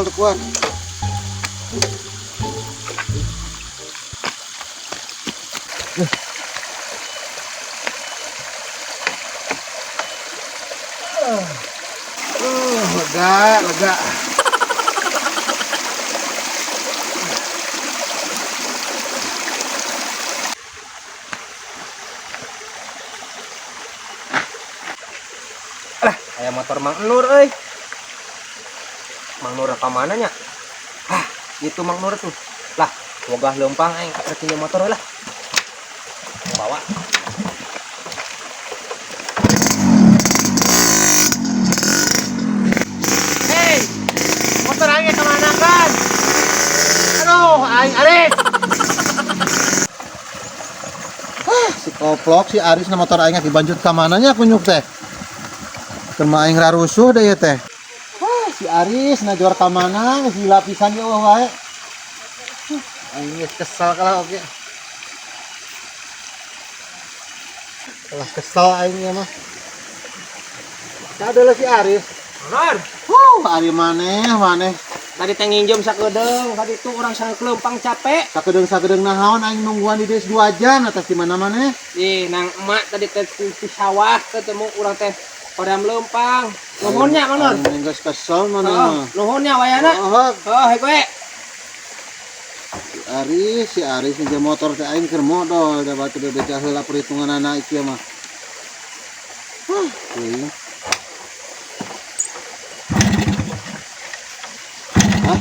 kesel tuh kuat. Lega. Alah, aya motor Mang Nur euy. Mang Nur ka mana nya? Ah, itu Mang Nur tuh. Lah, wogah leumpang aing ka motor lah. Bawa. Hei, motor aing kemana kan? Aduh, aing Aris. Si koplok si Aris na motor aing dibanjut ka mananya kunyuk teh. Kema aing rarusuh deh ya teh. Si Aris najor ka mana geus dilapisan ge wae. Aing geus kesel kalau oke. Lah kesel aing ya mah. Adalah si Aris. Nur, Ari maneh. tadi teh nginjem sakedeung, tadi itu orang sang kelempang capek. Sakedeung naon aing nungguan di des 2 jam atas di mana maneh. Ih, nang emak tadi teh di sawah ketemu urang teh pada melempang. Nuhunnya Mang Nur. Aing geus kesel Oh, maneh. nuhunnya wayana. Oh, Hek we. si Aris ngeje motor teh aing keur modal da batu bebecah heula perhitunganana ieu mah. Teuing. Hah?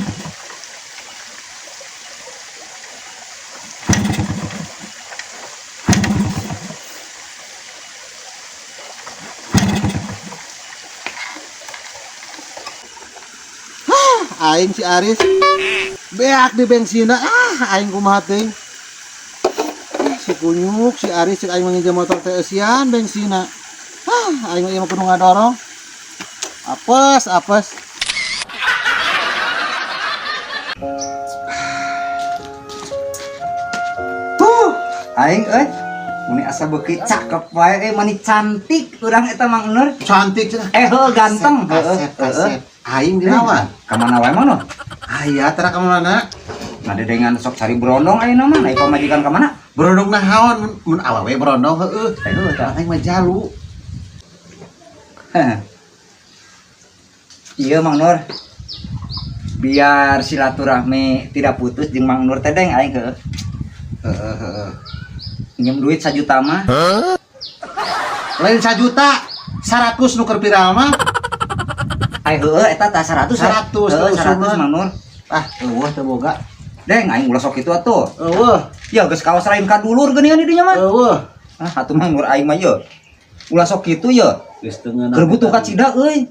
Aing si Aris beak di bensina aing kumaha teuing. Si kunyuk si Aris cek aing mangija motor teh eusian bensina. Aing mah kudu ngadorong. Apes. Aing muni asa beuki cakep wae mani cantik urang eta Mang Nur. Cantik cenah. Ganteng. Aset. Aing dinawan. Ka mana wae Mang Nur? Aya tara ka mana? Ngadedengan sok cari berondong ayeuna mah naik pamajikan ka mana? Berondong naon mun awewe berondong heueuh. Tah. Aing mah jalu. Iya Mang Nur. Biar silaturahmi tidak putus jeung Mang Nur teh deng aing heueuh. Heeh. Pinjem duit 1 juta mah. Lain 1 juta. 100 nu keur piraha mah? Ai heueuh eta tah 100. 100, 100 Mang Nur. Eueuh teu boga. Deng aing ulah sok kitu atuh. Eueuh. Ya geus kawas lain ka dulur geuningan di dinya mah. Eueuh. Atuh Mang Nur aing mah ye. Ulah sok kitu ye. Geus teu ngeunah. Keur butuh ka cida euy.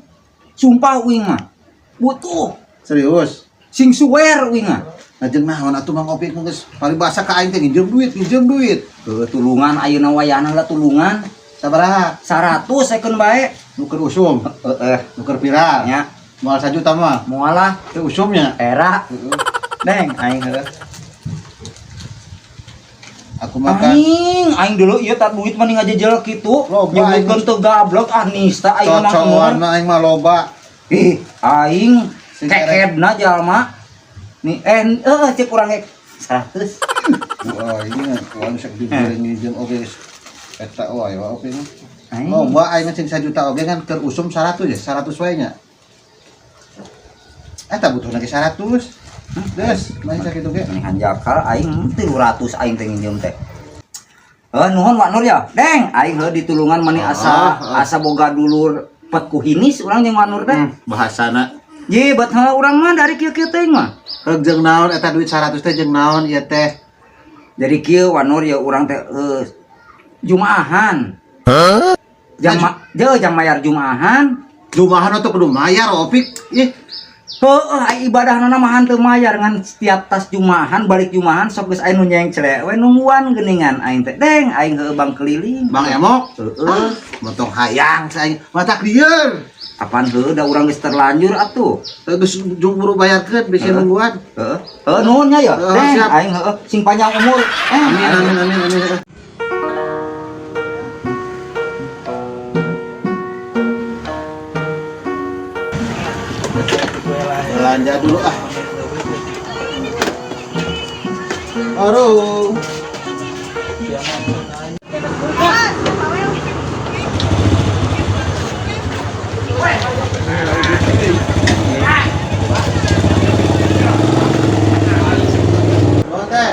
Sumpah uing mah. Butuh. Serius. Sing suwer uing mah. Lajeng naon atuh Mang Opik mah geus paribasa ka aing teh nginjem duit. Tulungan ayeuna wayana lah tulungan. Sabaraha? 100 second bae. Nu keur usum. Nu keur pira? Nya, Moal 1 juta mah. moal lah Teu usumnya. era. Deng aing heueuh. Aku makan. Aing dulu ieu tak duit mending ngajejel kitu. Loba, Nyebutkeun teu gablok nista ayeuna mah. Cocokan mah aing mah loba. Ih, aing kekedna jalma. Nih cek urang hek 100. Wah, ini kan sok digoreng nginjem oge. Eta wae oke mah. Aing. Loba aing cing 1 juta oge kan keur usum 100 ya, 100 wae nya. Eta butuh lagi 100. Des, main sakitu ge. Ini hanjakal aing 300 aing teh nginjem teh. Nuhun Pak Nur ya. Deng, aing heuh ditulungan mani asa boga dulur pet ku hinis urang jeung Pak Nur teh. Bahasana Ye, bet urang mah dari kieu-kieu teh mah. jeung naon eta duit 100 teh jeung naon ieu teh? Dari kieu Pak Nur ya urang teh Jumaahan. Jam mayar Jumaahan. Jumahan atuh kudu mayar Opik. Ih, Ibadahna mahan teu mayar ngan setiap tas Jumaahan balik Jumaahan sok geus aya nu nyengcele we nungguan geuningan aing teh. Deng, aing heueuh bang keliling. Bang Emok. Heueuh. Montong hayang saya matak lieur. Apaan heueuh da urang geus terlanjur atuh. Geus buru bayarkeun bisi nungguan. Nuhun nya ya. Deng, Siap. aing heueuh sing panjang umur. Amin. belanja dulu ah. Aduh. Nuhun teh.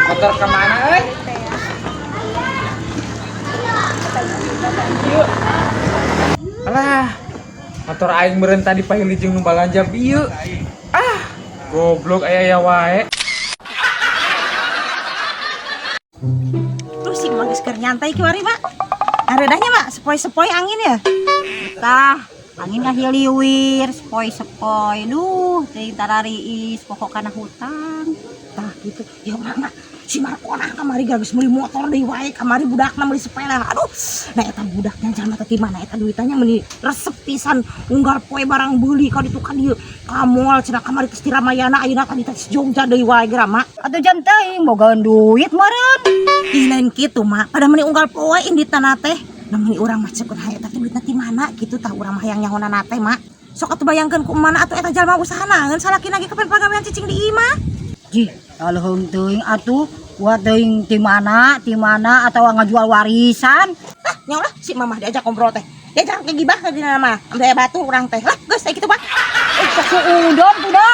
Motor kemana, eh? Alah, motor aing meureun tadi pahili jeung nu balanja bieu. Ah, goblok aya ya wae. Terus si Mang geus keur nyantai kiwari, Mak. Aredahnya, Mak, sepoi-sepoi angin ya. Tah, angin ngahiliwir, sepoi-sepoi. Duh, teuing tarariis pokok kana hutang. Tah gitu. Ya Mak, si Markona kamari geus meuli motor deui wae, kamari budakna meuli sepeda. Aduh, nah eta budaknya jalma teh ti mana eta duitanya meuli resep pisan unggal poe barang beuli ka ditu ka dieu. Ka moal cenah kamari geus ti Ramayana ayeuna ka di Jogja deui wae geura, Mak. Atuh jam teuing bogaeun duit meureun. Ih lain kitu, Mak. Pada meuli unggal poe indi tanah teh. Namun urang mah ceuk hae eta duitna ti mana kitu tah urang mah hayang nyahonan teh, Mak. Sok atuh bayangkeun ku mana atuh eta jalma usahana ngeun salakina ge kapan pagawean cicing di imah. Ji, alheum teuing atuh buat teuing ti mana atau ngajual warisan. Ah, nya ulah si mamah diajak ngobrol teh. Diajak ke gibah ke dina mah. Ambil batu urang teh. Lah, geus teh kitu, Pak. Suudon kuda.